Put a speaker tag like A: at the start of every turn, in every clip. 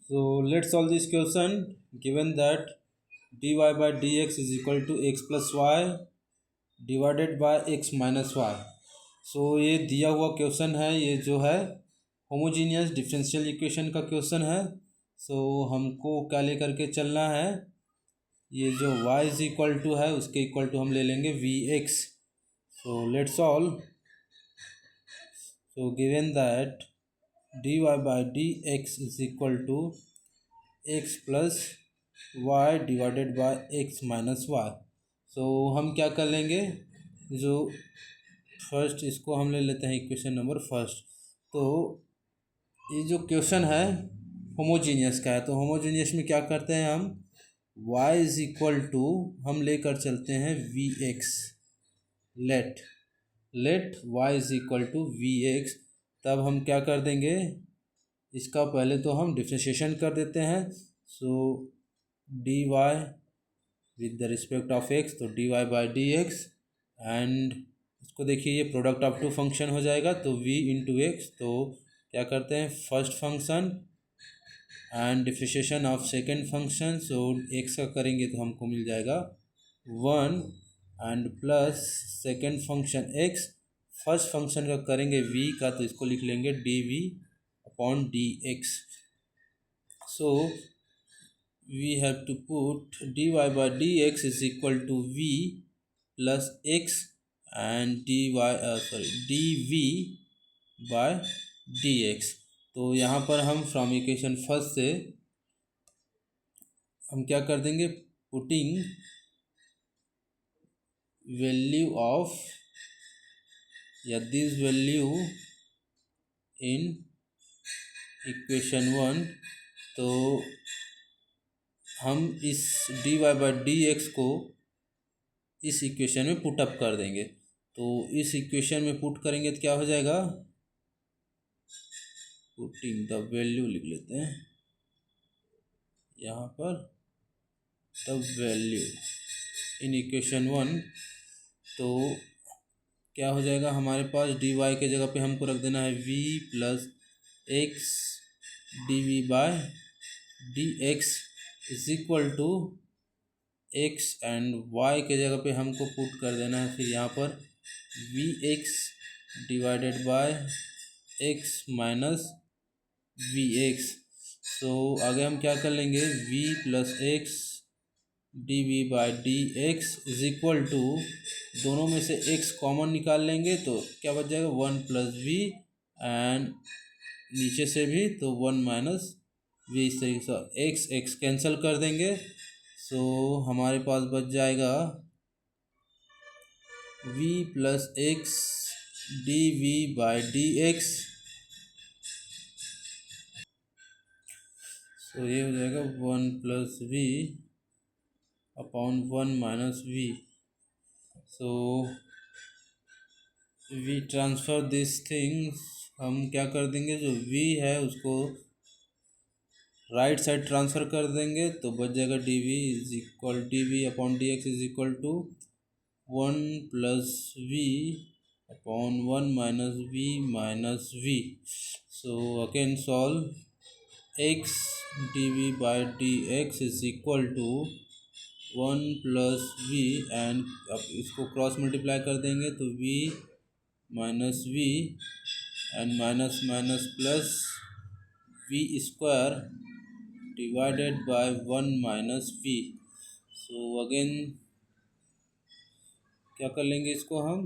A: So let's solve this question. Given that dy by dx is equal to x plus y divided by x minus y. So ये दिया हुआ question है, ये जो है homogeneous differential equation का question है। सो हमको क्या लेकर के चलना है, ये जो y इज इक्वल टू है उसके इक्वल टू हम ले लेंगे v x. So let's solve. So given that dy by dx is equal to x plus y divided by x minus y. So हम क्या कर लेंगे, जो फर्स्ट इसको हम ले लेते हैं इक्वेशन नंबर फर्स्ट। तो ये जो क्वेश्चन है होमोजीनियस का है, तो होमोजीनियस में क्या करते हैं हम, y इज इक्वल टू हम लेकर चलते हैं v x. Let y is equal to v x. तब हम क्या कर देंगे, इसका पहले तो हम डिफ्रेंशिएशन कर देते हैं। So d y with the respect of x, तो d y by d x. And इसको देखिए, ये प्रोडक्ट ऑफ टू फंक्शन हो जाएगा, तो v इंटू एक्स। तो क्या करते हैं, first function and differentiation of second function. So x का करेंगे तो हमको मिल जाएगा 1 and plus second function x. First function का करेंगे v का, तो इसको लिख लेंगे d v upon d x. So we have to put dy by dx is equal to v plus x and dv by dx। तो यहाँ पर हम फ्रॉम इक्वेशन फर्स्ट से हम क्या कर देंगे, पुटिंग वैल्यू ऑफ या this value in equation one. तो हम इस dy बाई डी एक्स को इस इक्वेशन में पुट अप कर देंगे। तो इस इक्वेशन में पुट करेंगे तो क्या हो जाएगा, पुटिंग द वैल्यू लिख लेते हैं यहाँ पर, the value in equation one. तो क्या हो जाएगा हमारे पास, dy के जगह पे हमको रख देना है v plus x d v by d x is equal to x and y के जगह पे हमको पुट कर देना है फिर यहाँ पर v x divided by x minus v x. So आगे हम क्या कर लेंगे, v plus x d v by d x is equal to, दोनों में से x कॉमन निकाल लेंगे तो क्या बच जाएगा, 1 प्लस वी एंड नीचे से भी तो 1 माइनस वी। इस तरीके से x कैंसिल कर देंगे। सो हमारे पास बच जाएगा v plus x d v by d x. So ये हो जाएगा 1 plus v upon 1 minus v. So we transfer this things, हम क्या कर देंगे, जो v है उसको राइट साइड ट्रांसफ़र कर देंगे तो बच जाएगा d v upon d x is equal to 1 plus v upon 1 minus v. So again solve x d v by d x is equal to 1 plus v and अब इसको cross multiply कर देंगे तो v minus v and minus minus plus v square divided by 1 minus v. So again क्या कर लेंगे इसको हम,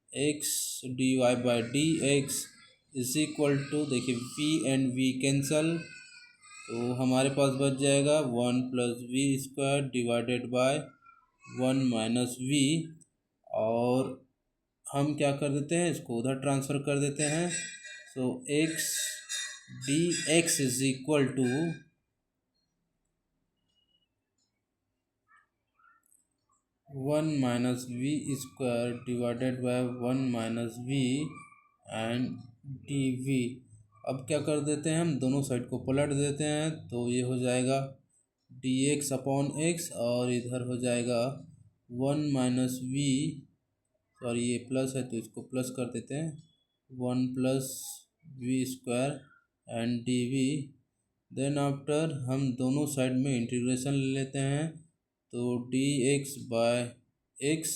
A: x d y by d x is equal to, देखिए v एंड v कैंसल, तो हमारे पास बच जाएगा 1 plus v square divided by 1 minus v. और हम क्या कर देते हैं, इसको उधर ट्रांसफ़र कर देते हैं। So x d x is equal to 1 minus v square divided by 1 minus v and d v. अब क्या कर देते हैं, हम दोनों साइड को पलट देते हैं तो ये हो जाएगा डी एक्स अपॉन एक्स और इधर हो जाएगा 1 माइनस वी, सॉरी ये प्लस है तो इसको प्लस कर देते हैं, 1 plus v square and d v then after हम दोनों साइड में इंटीग्रेशन ले लेते हैं, तो d x by x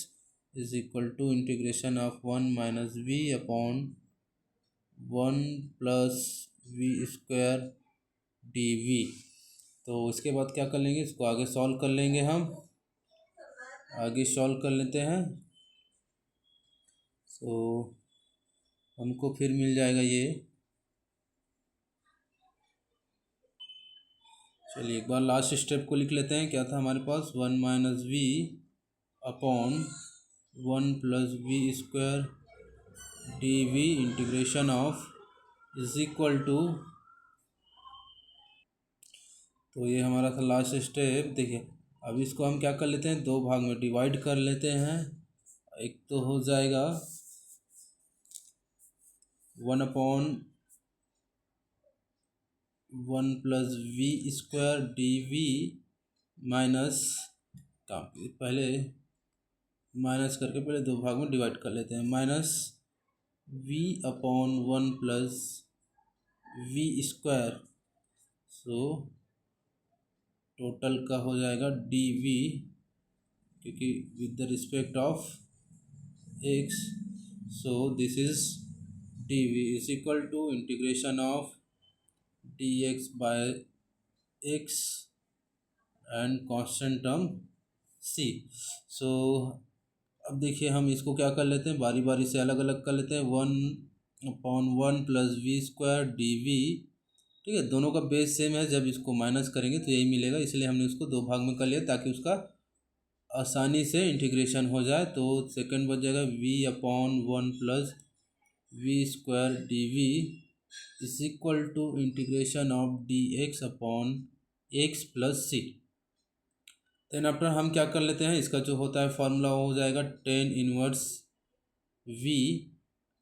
A: is equal to integration of 1 minus v upon 1 plus v square d v. तो इसके बाद क्या कर लेंगे, इसको आगे सॉल्व कर लेंगे, हम आगे सॉल्व कर लेते हैं। तो हमको फिर मिल जाएगा ये, चलिए एक बार लास्ट स्टेप को लिख लेते हैं। क्या था हमारे पास, 1 minus v upon 1 plus v square d v integration of is equal to, तो ये हमारा था लास्ट स्टेप। देखिए अब इसको हम क्या कर लेते हैं, दो भाग में डिवाइड कर लेते हैं। एक तो हो जाएगा 1 upon 1 plus v square d v minus का, पहले माइनस करके पहले दो भाग में डिवाइड कर लेते हैं, minus v upon 1 plus v square. So total का हो जाएगा डी वी, क्योंकि with the respect of x, so this is d v is equal to integration of d x by x and constant term c. So अब देखिए हम इसको क्या कर लेते हैं, बारी बारी से अलग अलग कर लेते हैं। 1 upon 1 plus v square d v, ठीक है, दोनों का बेस सेम है, जब इसको माइनस करेंगे तो यही मिलेगा, इसलिए हमने उसको दो भाग में कर लिया ताकि उसका आसानी से इंटीग्रेशन हो जाए। तो सेकंड बच जाएगा v upon 1 plus v square d v is equal to integration of d x upon x plus c. Then after हम क्या कर लेते हैं, इसका जो होता है फॉर्मूला हो जाएगा tan inverse v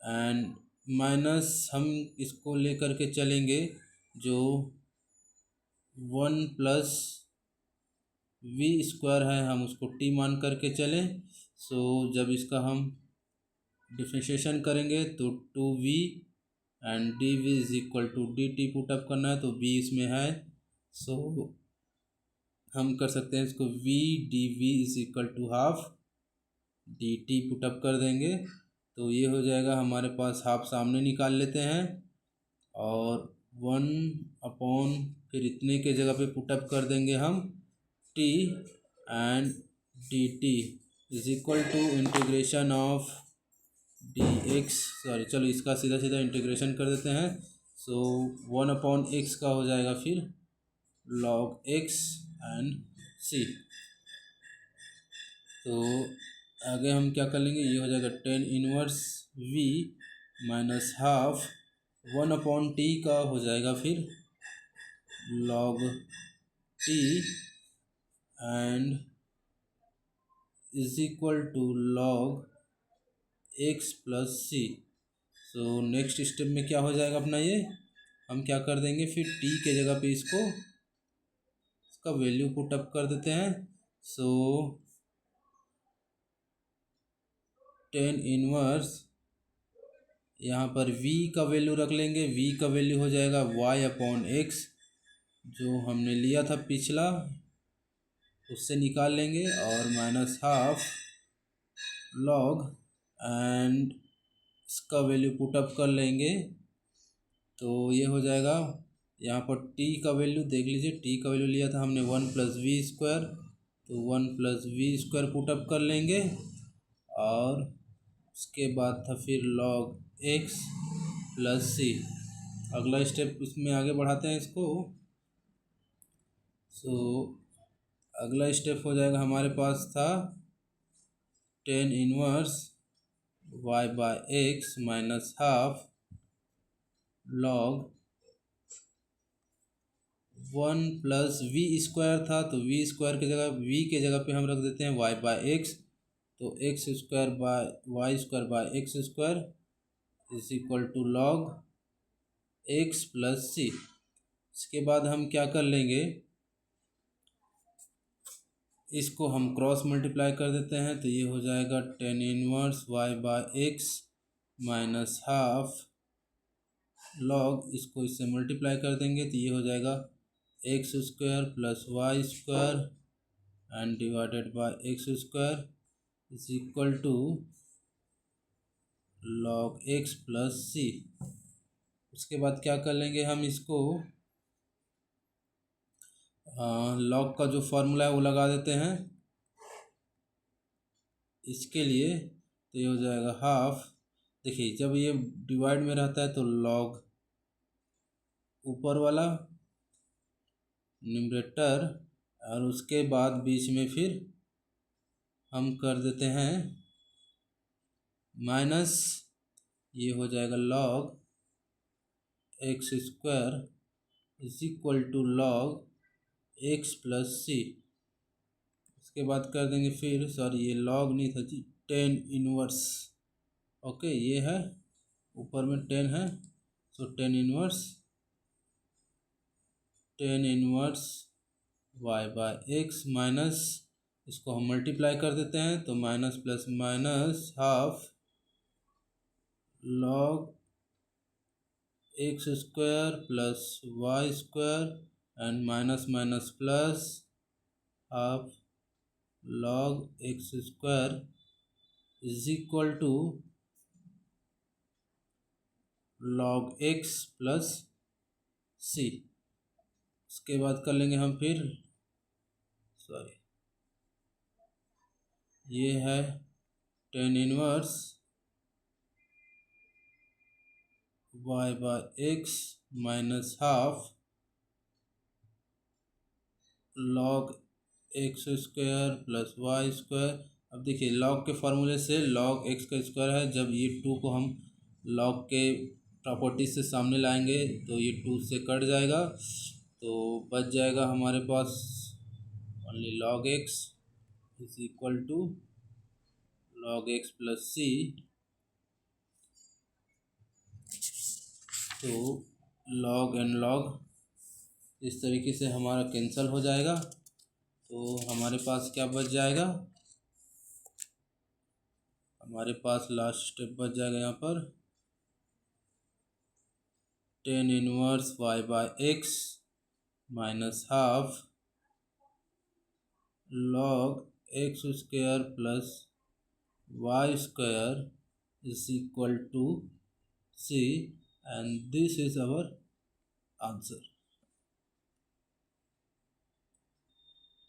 A: and minus हम इसको लेकर के चलेंगे जो 1 प्लस वी स्क्वायर है, हम उसको t मान करके चलें। सो जब इसका हम डिफ्रेंशिएशन करेंगे तो 2v and d v is equal to d t put up करना है, तो v इसमें है, सो हम कर सकते हैं इसको v d v is equal to half d t put up कर देंगे, तो ये हो जाएगा हमारे पास, हाफ सामने निकाल लेते हैं और 1 अपॉन फिर इतने के जगह पे पुटअप कर देंगे हम t and d t is equal to integration of d x, sorry चलो इसका सीधा सीधा इंटीग्रेशन कर देते हैं। सो 1 अपॉन एक्स का हो जाएगा फिर log x एंड c। तो आगे हम क्या कर लेंगे, ये हो जाएगा tan inverse v minus half 1 upon t का हो जाएगा फिर log t and is equal to log x plus c. So next step में क्या हो जाएगा अपना, ये हम क्या कर देंगे फिर t के जगह पे इसका वैल्यू पुट अप कर देते हैं। सो टेन इनवर्स यहाँ पर v का वैल्यू रख लेंगे, v का वैल्यू हो जाएगा y अपॉन एक्स, जो हमने लिया था पिछला उससे निकाल लेंगे, और माइनस हाफ log एंड इसका वैल्यू पुटअप कर लेंगे, तो ये हो जाएगा यहाँ पर t का वैल्यू देख लीजिए, t का वैल्यू लिया था हमने 1 प्लस वी स्क्वायर, तो 1 प्लस वी स्क्वायर पुटअप कर लेंगे, और उसके बाद था फिर log x प्लस सी। अगला स्टेप इसमें आगे बढ़ाते हैं इसको। सो अगला स्टेप हो जाएगा हमारे पास था tan inverse y by x minus half log 1 plus v square था, तो वी स्क्वायर की जगह v के जगह पे हम रख देते हैं y बाय एक्स, तो x square by y square by x square is equal to log x plus c. इसके बाद हम क्या कर लेंगे, इसको हम क्रॉस मल्टीप्लाई कर देते हैं, तो ये हो जाएगा tan inverse y by x minus half log, इसको इससे मल्टीप्लाई कर देंगे तो ये हो जाएगा x square plus y square and divided by x square is equal to log x plus c. उसके बाद क्या कर लेंगे हम इसको लॉग का जो फॉर्मूला है वो लगा देते हैं इसके लिए। तो ये हो जाएगा हाफ। देखिए जब ये डिवाइड में रहता है तो लॉग ऊपर वाला न्यूमरेटर और उसके बाद बीच में फिर हम कर देते हैं माइनस, ये हो जाएगा log x square is equal to log x plus c. उसके बाद कर देंगे फिर, सॉरी ये लॉग नहीं था जी, टेन इनवर्स। ओके ये है ऊपर में 10 है, so ten inverse y by x minus, इसको हम मल्टीप्लाई कर देते हैं तो minus plus minus half log x square plus y square and minus minus plus half log x square is equal to log x plus c. उसके बाद कर लेंगे हम फिर, सॉरी ये है ten inverse y by x minus half log x square plus y square. अब देखिए लॉग के फार्मूले से लॉग एक्स का स्क्वायर है, जब ये 2 को हम लॉग के प्रॉपर्टीज से सामने लाएंगे तो ये 2 से कट जाएगा, तो बच जाएगा हमारे पास only log x is equal to log x plus c. तो लॉग एंड लॉग इस तरीके से हमारा कैंसिल हो जाएगा, तो हमारे पास क्या बच जाएगा, हमारे पास लास्ट स्टेप बच जाएगा यहाँ पर tan inverse y by x minus half log x square plus y square is equal to c, and this is our answer.